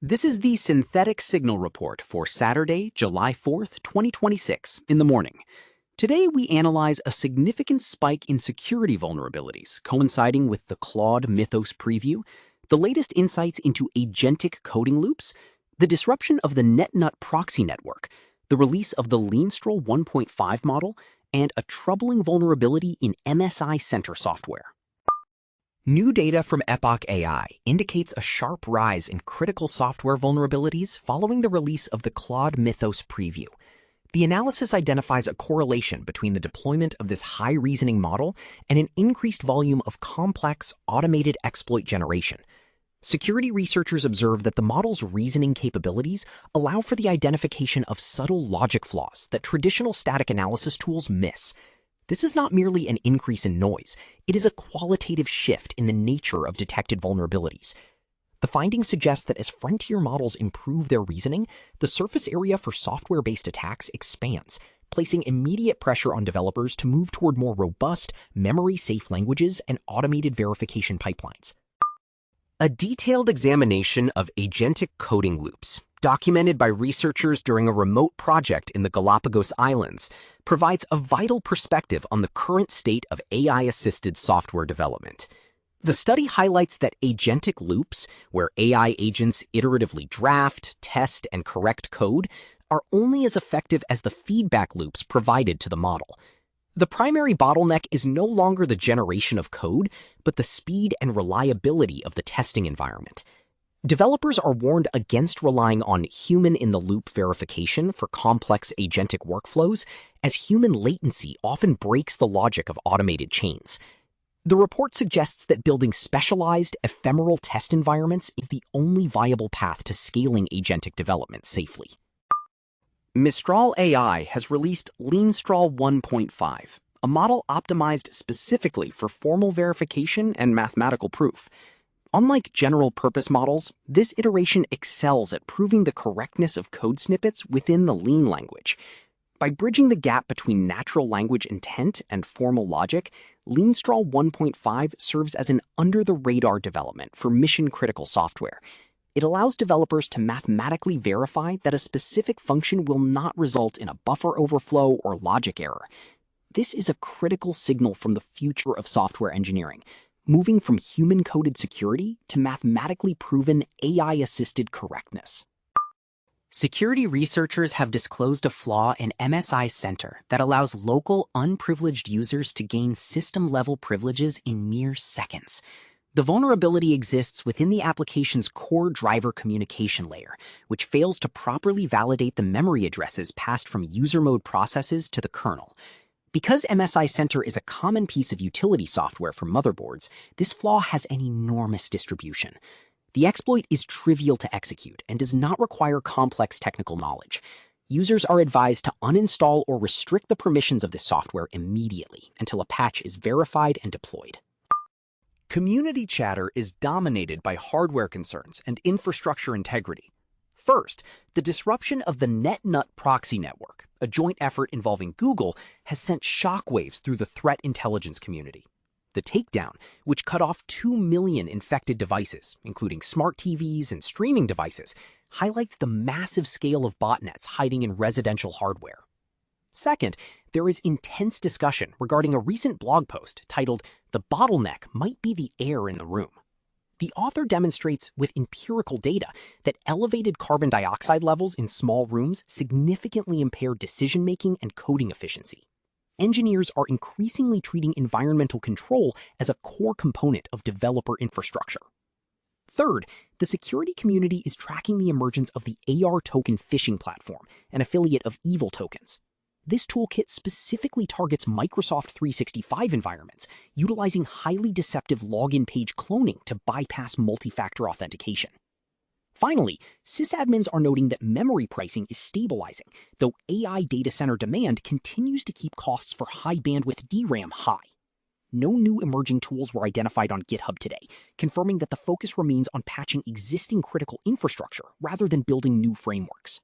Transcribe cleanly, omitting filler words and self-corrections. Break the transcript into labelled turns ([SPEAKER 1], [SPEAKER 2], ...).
[SPEAKER 1] This is the Synthetic Signal Report for Saturday, July 4th, 2026, in the morning. Today, we analyze a significant spike in security vulnerabilities coinciding with the Claude Mythos preview, the latest insights into agentic coding loops, the disruption of the NetNut proxy network, the release of the Leanstral 1.5 model, and a troubling vulnerability in MSI Center software. New data from Epoch AI indicates a sharp rise in critical software vulnerabilities following the release of the Claude Mythos preview. The analysis identifies a correlation between the deployment of this high-reasoning model and an increased volume of complex, automated exploit generation. Security researchers observe that the model's reasoning capabilities allow for the identification of subtle logic flaws that traditional static analysis tools miss. This is not merely an increase in noise, it is a qualitative shift in the nature of detected vulnerabilities. The findings suggest that as frontier models improve their reasoning, the surface area for software-based attacks expands, placing immediate pressure on developers to move toward more robust, memory-safe languages and automated verification pipelines. A detailed examination of agentic coding loops, documented by researchers during a remote project in the Galapagos Islands, provides a vital perspective on the current state of AI-assisted software development. The study highlights that agentic loops, where AI agents iteratively draft, test, and correct code, are only as effective as the feedback loops provided to the model. The primary bottleneck is no longer the generation of code, but the speed and reliability of the testing environment. Developers are warned against relying on human-in-the-loop verification for complex agentic workflows, as human latency often breaks the logic of automated chains. The report suggests that building specialized, ephemeral test environments is the only viable path to scaling agentic development safely. Mistral AI has released Leanstral 1.5, a model optimized specifically for formal verification and mathematical proof. Unlike general-purpose models, this iteration excels at proving the correctness of code snippets within the Lean language. By bridging the gap between natural language intent and formal logic, Leanstral 1.5 serves as an under-the-radar development for mission-critical software. It allows developers to mathematically verify that a specific function will not result in a buffer overflow or logic error. This is a critical signal from the future of software engineering, moving from human-coded security to mathematically proven AI-assisted correctness. Security researchers have disclosed a flaw in MSI Center that allows local, unprivileged users to gain system-level privileges in mere seconds. The vulnerability exists within the application's core driver communication layer, which fails to properly validate the memory addresses passed from user mode processes to the kernel. Because MSI Center is a common piece of utility software for motherboards, this flaw has an enormous distribution. The exploit is trivial to execute and does not require complex technical knowledge. Users are advised to uninstall or restrict the permissions of this software immediately until a patch is verified and deployed. Community chatter is dominated by hardware concerns and infrastructure integrity. First, the disruption of the NetNut proxy network, a joint effort involving Google, has sent shockwaves through the threat intelligence community. The takedown, which cut off 2 million infected devices, including smart TVs and streaming devices, highlights the massive scale of botnets hiding in residential hardware. Second, there is intense discussion regarding a recent blog post titled "The Bottleneck Might Be the Air in the Room." The author demonstrates with empirical data that elevated carbon dioxide levels in small rooms significantly impair decision-making and coding efficiency. Engineers are increasingly treating environmental control as a core component of developer infrastructure. Third, the security community is tracking the emergence of the AR token phishing platform, an affiliate of Evil Tokens. This toolkit specifically targets Microsoft 365 environments, utilizing highly deceptive login page cloning to bypass multi-factor authentication. Finally, sysadmins are noting that memory pricing is stabilizing, though AI data center demand continues to keep costs for high-bandwidth DRAM high. No new emerging tools were identified on GitHub today, confirming that the focus remains on patching existing critical infrastructure rather than building new frameworks.